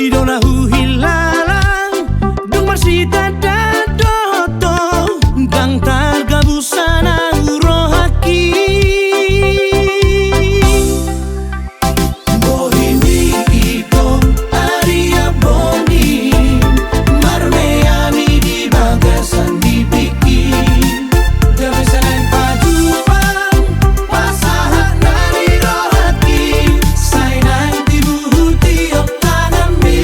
Idona huhilalang dung marsita dadoto kang targabusana urohaki bohimi ito aria boni marmeami di bagasan dibikin gabesanan pajuang pasahan dari rohati sainang dibuhuti oktanami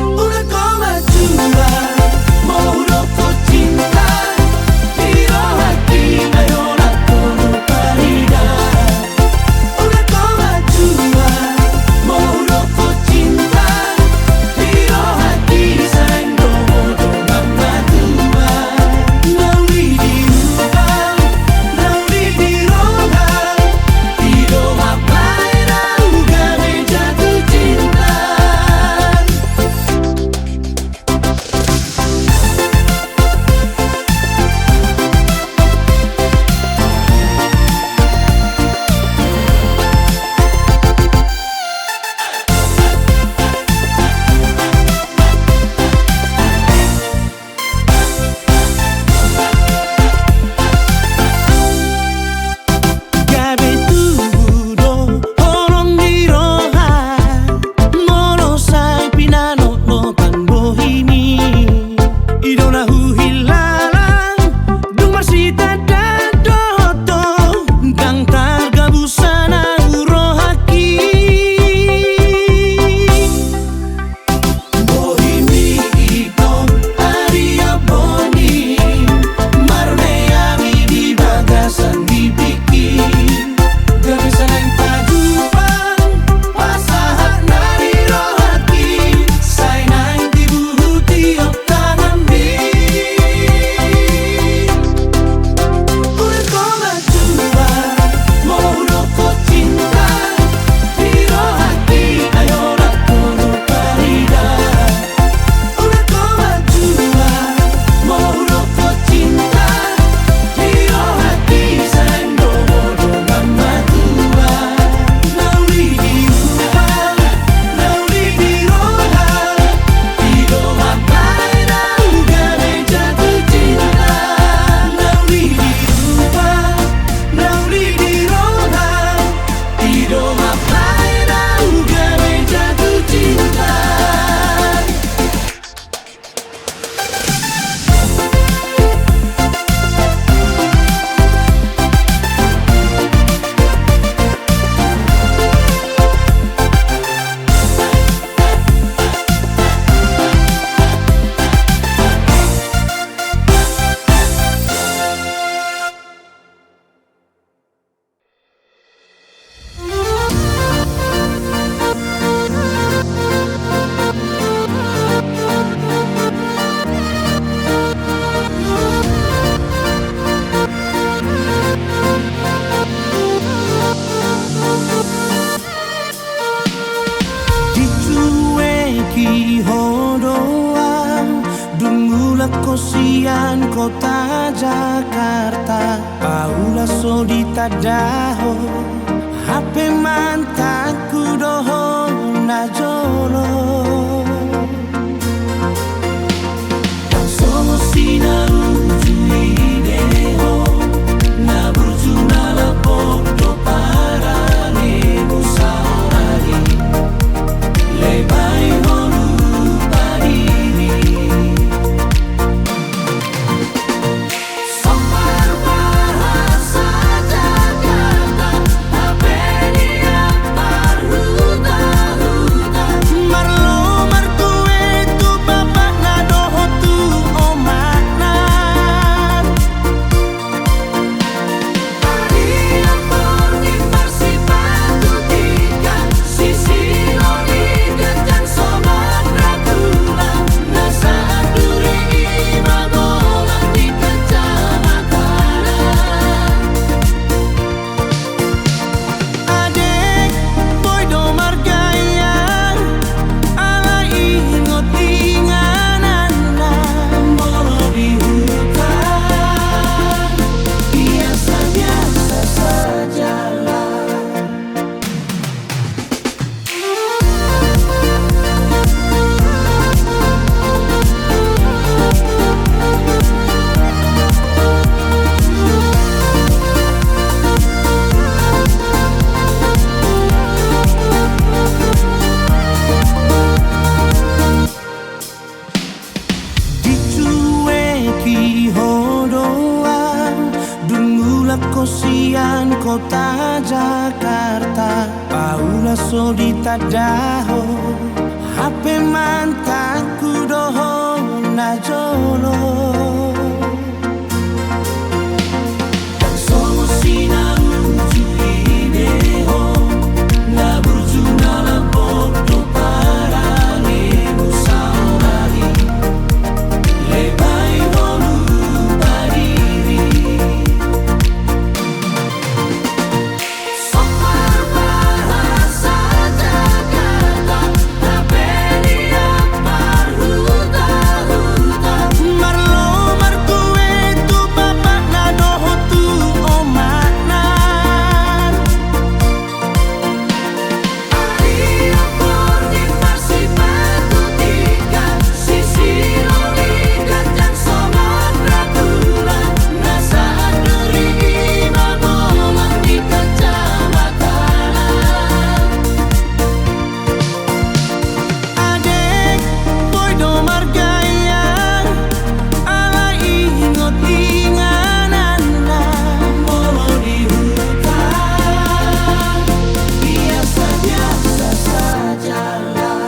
una koma jua mohuroko cinta di rohati ayona kono parida una koma jua mohuroko cinta di rohati saing domodo mamadua nauli di upang nauli di rohang ido mapaira ugame jatuh cinta gabe tudo horong di roha mono sai pinano no tan bohimi idona huhilalang dung marsita dadoto kang targabusana urohaki bohimi ito aria boni marmeami di bagasan dibikin gabesanan pajuang pasahan dari rohati sainang dibuhuti oktanami una koma jua mohuroko cinta di rohati ayona kono parida una koma jua mohuroko cinta di rohati saing domodo mamadua nauli di upang nauli di rohang ido mapaira ugame jatuh cinta nauli di upang nauli di rohang ido mapaira ugame jatuh cinta dicueki hodoang dungula kosian kota Jakarta paula sodita daho HP mantaku doho najolo sono sina ujuideho na burjuna la porto parane musaurari lebai honu parini Sambar bahasa Jakarta Apenia Parhu so ditadaho HP mantanku doho na jolo Sono sina lucu ideho na burju na la porto parale musaurari lebai volu pariri Sopar bahasa Jakarta Tabelia parhuta-huta Marlo markue tu bapak na doho tu omanan Aria porti farsi patutika Sisi loligan dan somon rakula Nasa duri imamolan di kecamatan Adek boy do margayang ala ingot inganana Molo di hutan biasa-biasa sajalah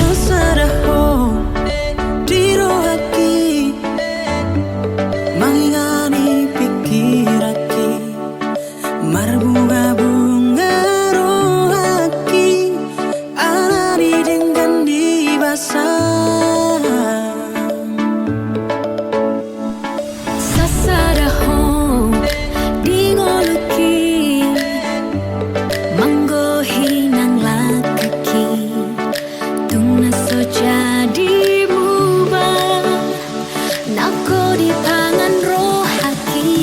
Sasaraho dirohaki mangingani pikiraki marbunga-bunga rohaki alari dengan dibasah Sasaraho dingoluki manggohi nang lakaki Tungna so jadi mubah Nako di tangan rohaki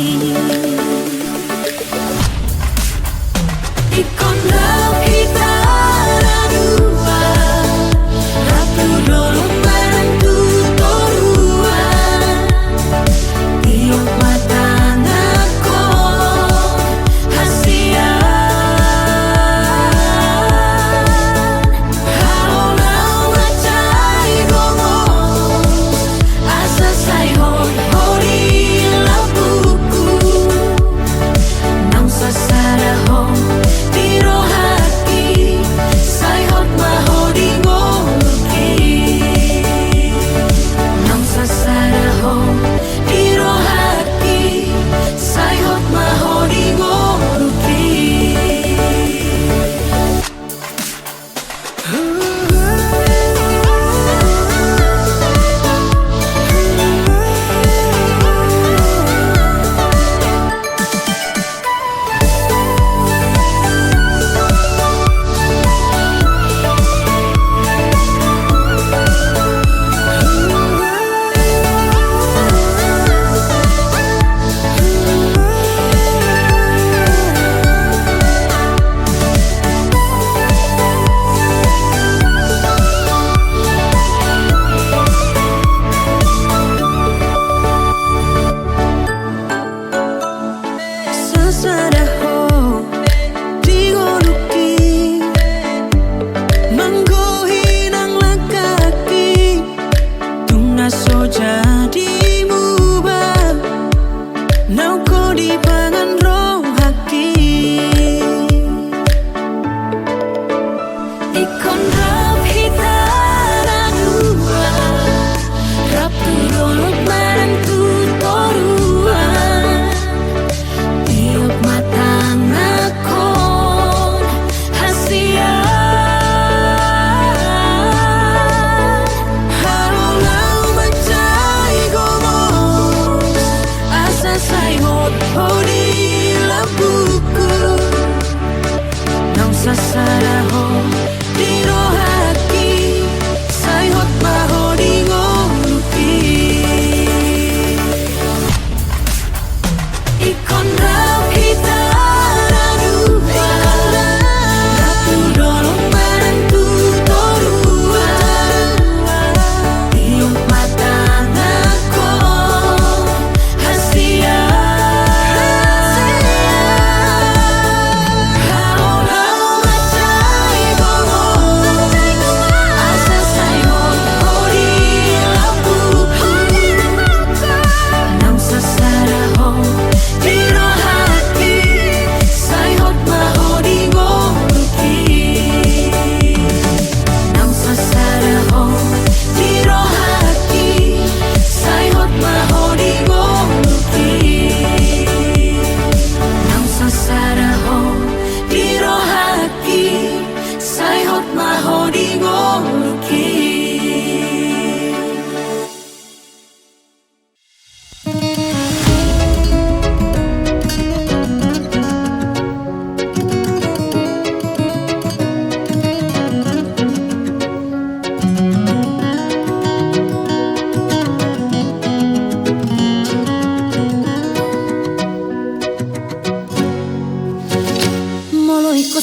ko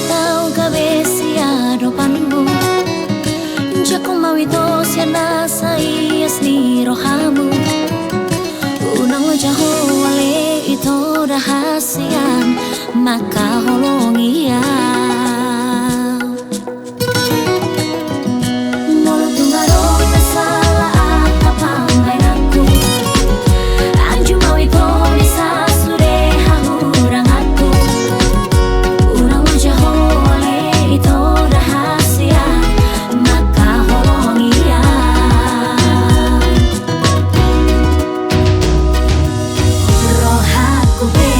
tau kabesi adopanmu. Jaku mau itu siana sayas di rohamu. Unang wajahu wale itu rahasia maka holongi ya. Mulut tungaro salah apa panggai aku. Anju mau itu bisa sure hahurang aku. Unang wajahu wale itu rahasia maka holongi ya. Rohaku be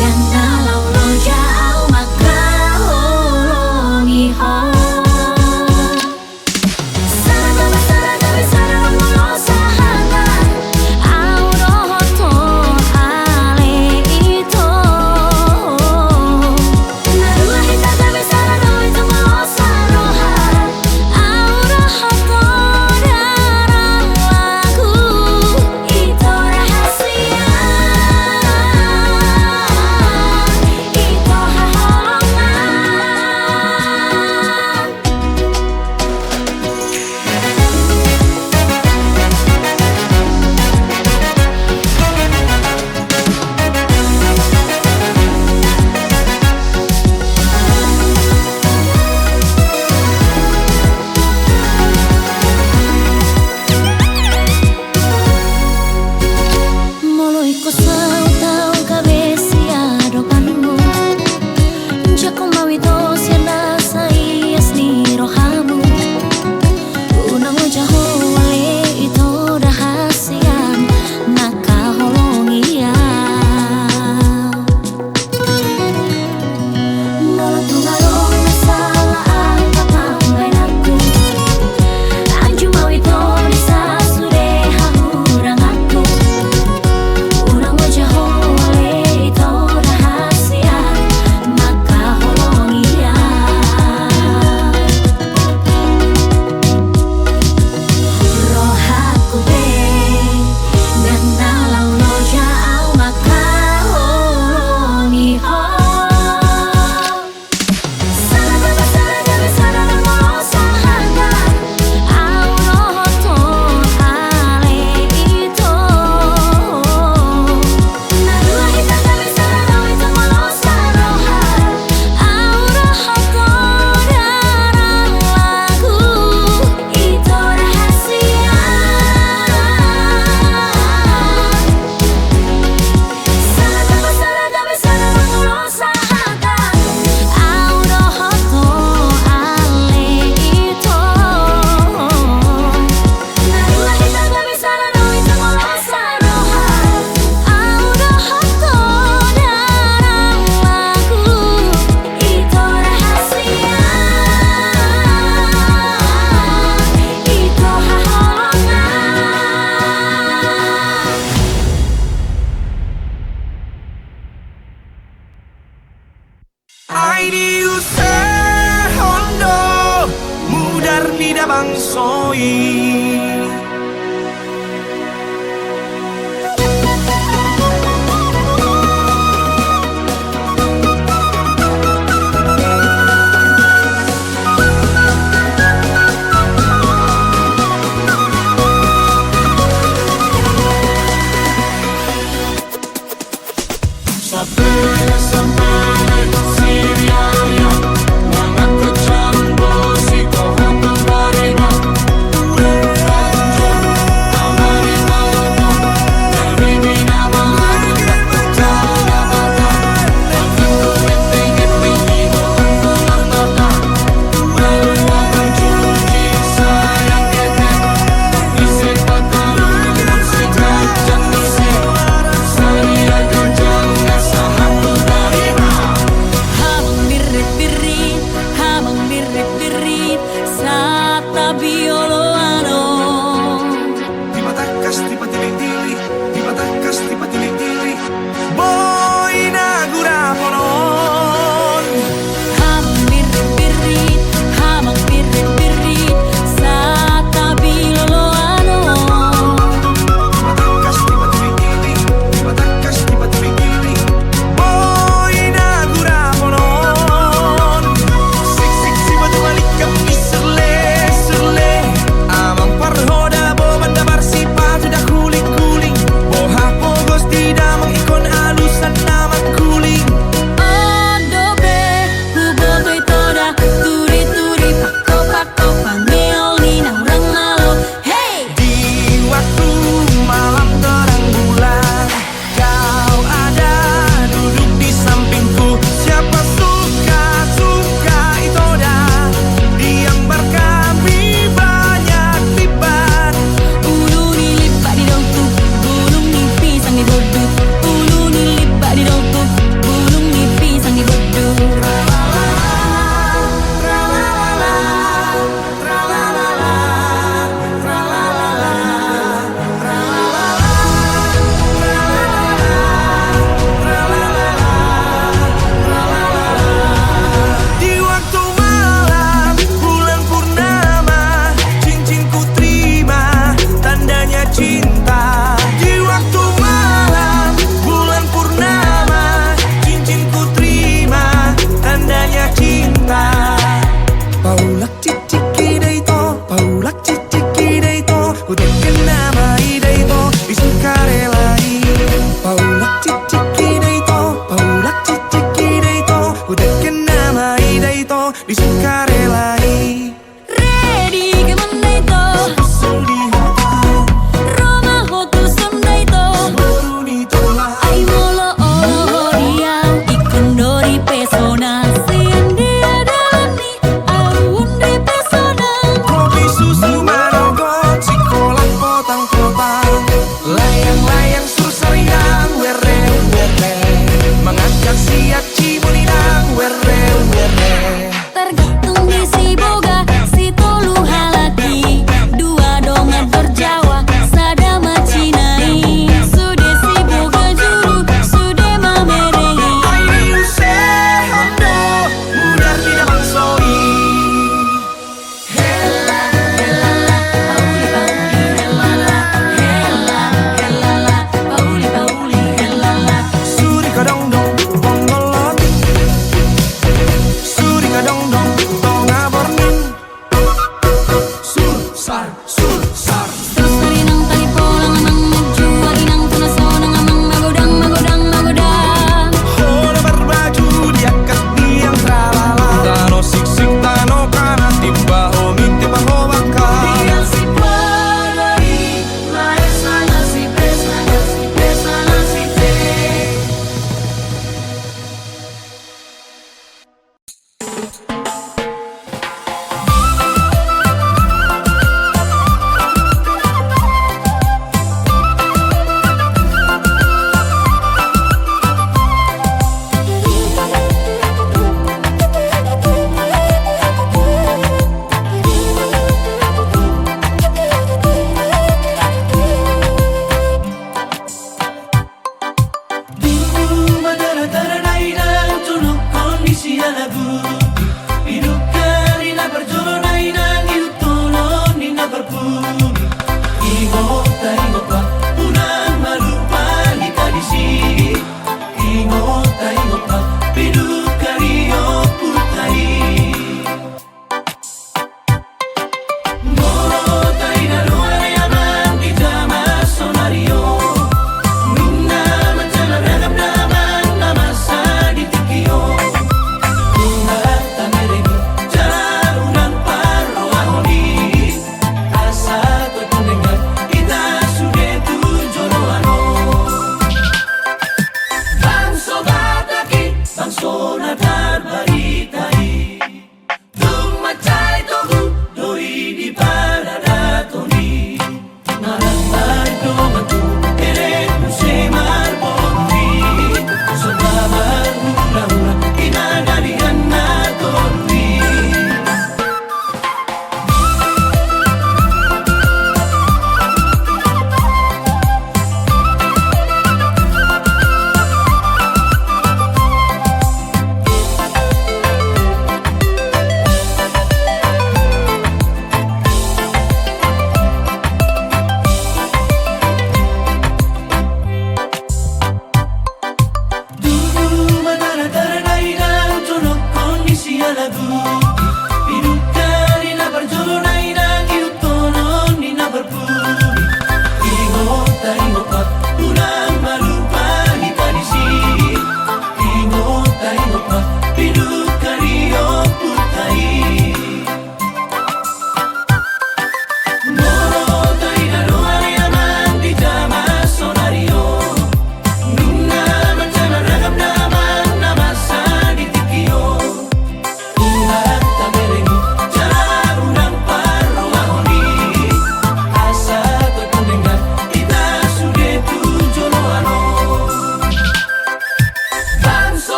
dan dalau lo jauh maka holongi ho. Aini use hondo mudar di dabang soi.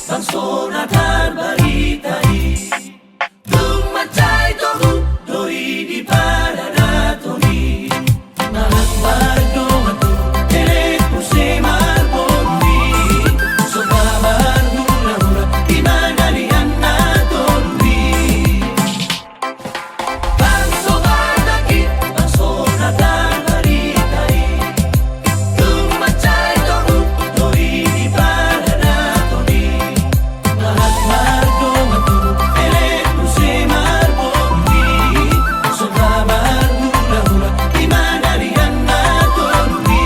Bangso na tarbaritai Dumacay tohu doi di para na toni Malakbar domatu Tere puse marboni Sobabar hura-hura Imanarian na toni Bangso bardakit Bangso na tarbaritai Dumacay tohu doi di para na toni Malakbar domatu Tere puse marboni Sobabar hura-hura Imanarian na toni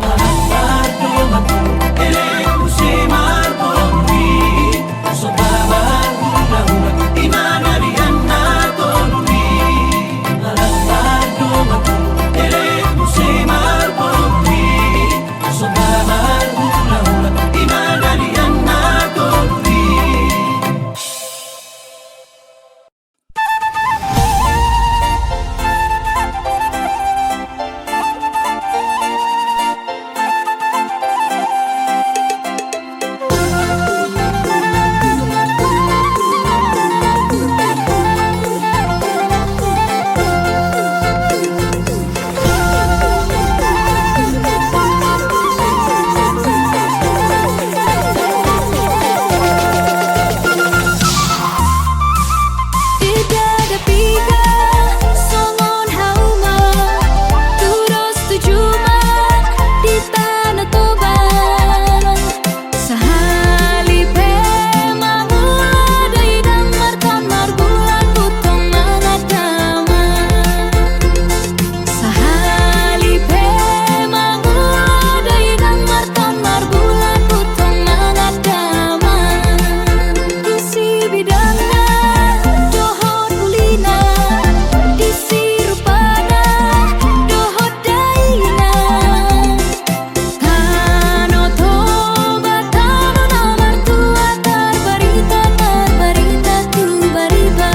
Malakbar domatu Tere puse marboni Sobabar hura-hura Imanarian na toni Malakbar domatu Tere puse marboni Sobabar hura-hura Imanarian na toni Tidak ada pika songon hauma Turos tujuan di tanah Toba Sahali pema mula daidang martan marbulan putong mangadama Sahali pema mula daidang martan marbulan putong mangadama Isi bidangnya dohot ulina Disi rupana dohot daina Tano Toba tano namar tua tarbarita tu bariba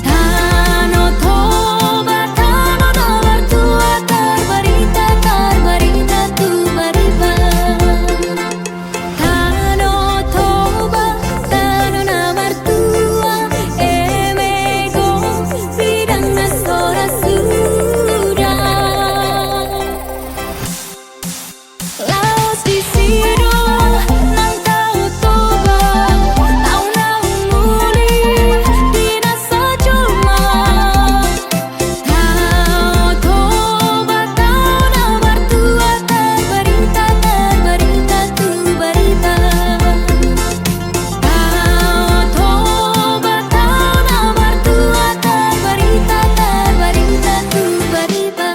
Tano Toba tano namar tua tarbarita tu bariba Tano Toba tano namar tua emego bidang nasora sudah Laos di sido nang tau Toba tau nang muli di nasa cuma Tau Toba tau namar tua tarbarita tu bariba Tau Toba tau namar tua tarbarita tu bariba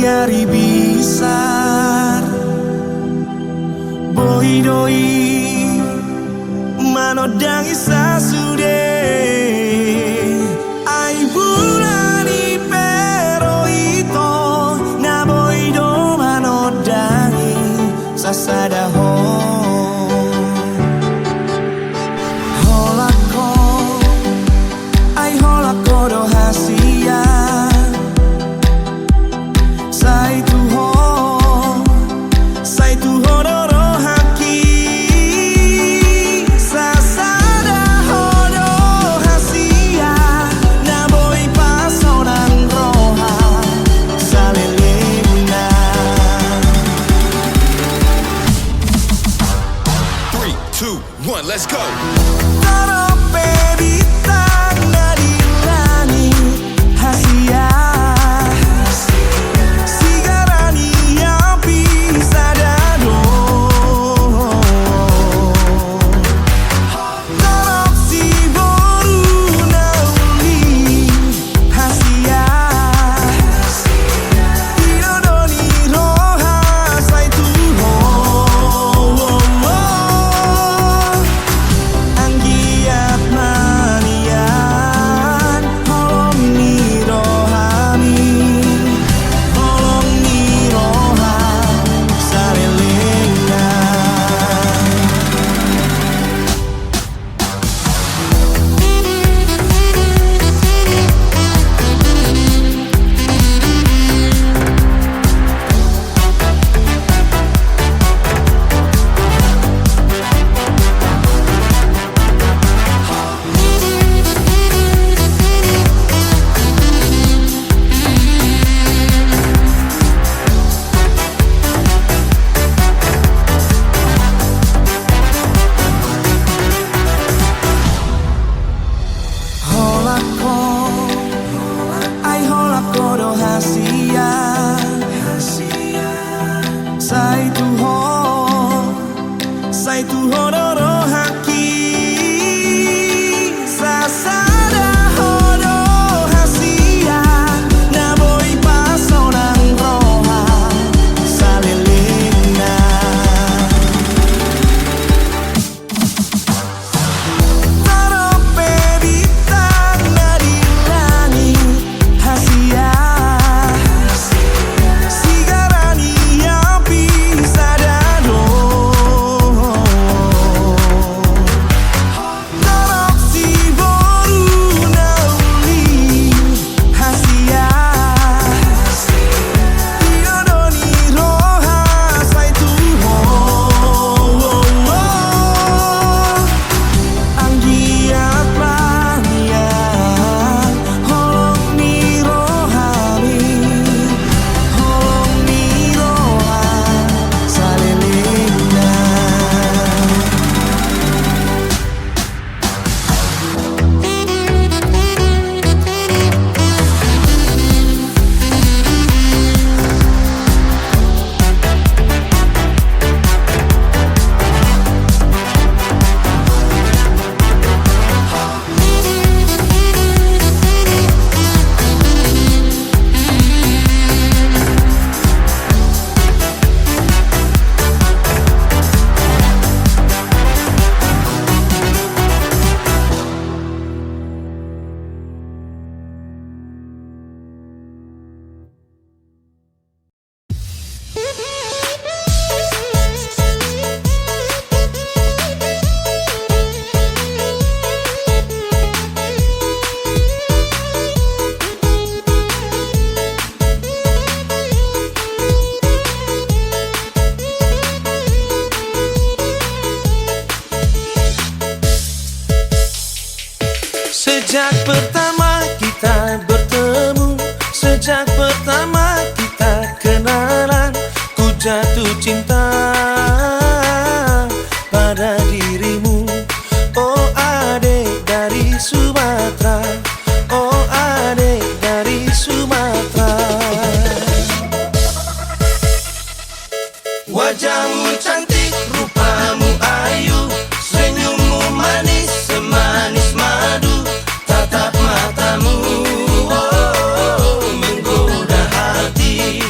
hari besar Boy doi Manodang isa sude Ai bulani pero ito Na boy do manodangi Sasada ho Holako Ai holako do hasia Sai tu ho Dororo haki Sasada hodo hasia Na boy pasonan roha Salelena 3, 2, 1, let's go. Tarope bintang dari langit hasia Sigarani api sadado Tarok si boru nauli hasia Tidodoni roha sai tuho Anggiat manian Holong ni rohani Holong ni roha Sarelena Holako Ai holako do hasia Sai tu ho doro haki Sasada hodo hasia Na boy pasonan roha Salelena Tarope bintang dari langit hasia Sigarani api sadado Tarok si boru nauli hasia Tidodoni roha sai tuho Anggiat manian Holong ni rohani Holong ni roha Salelena Sejak pertama kita bertemu Sejak pertama kita kenalan Ku jatuh cinta pada dirimu Oh adek dari Sumatera Oh adek dari Sumatera Wajahmu cantik, rupamu ayu Senyummu manis, semanis madu Tatap matamu, oh, menggoda hati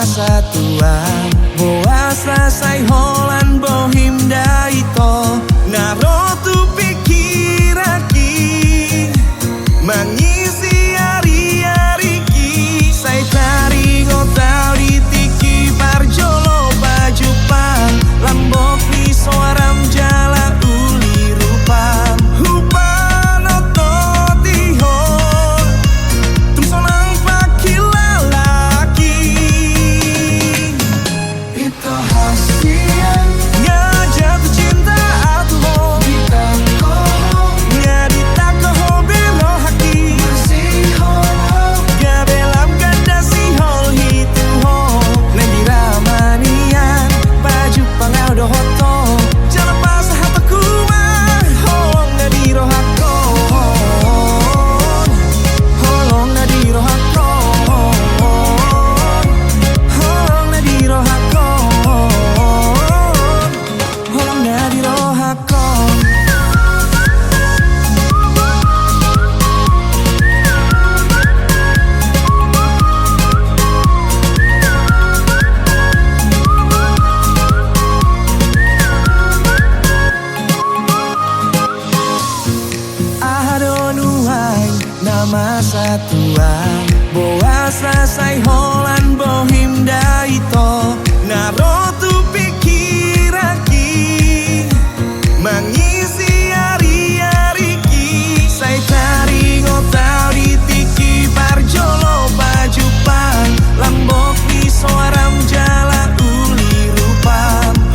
masa tua boa selesai holan bohim daito naro tu pikiraki mengisi hari-hari ki saya taring otau di tiki parjolo baju pang lambok ni suaram jala uli rupa hupan ototiho tum sonang pakilalaki itu hasian ya jatuh cinta atuh kita koho ya ditakoho bero haki masih holo gabelam ganda si hol hitu ho nanti ramanian baju pangau dohoto jangan pas hataku mah holong na di rohakon holong na di rohakon holong na di rohakon holong na di rohakon. Adonuai nama satua boa selesai holan bohim daito naro tu pikiraki mengisi hari-hari ki saya taring otau di tiki parjolo baju pang lambok ni suaram jala uli rupa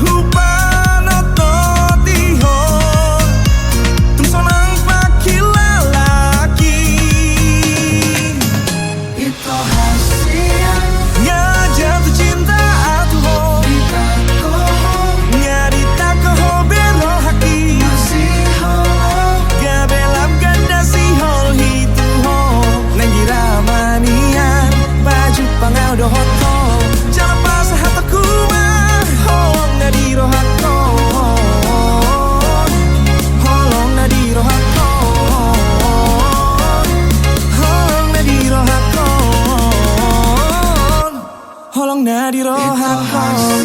hupan ototiho tum sonang pakilalaki itu hasian ya jatuh cinta atuh kita koho ya ditakoho bero haki masih holo gabelam ganda si hol hitu ho nanti ramanian baju pangau dohoto jangan pas hataku mah holong na di rohakon holong na di rohakon holong na di rohakon holong na di rohakon.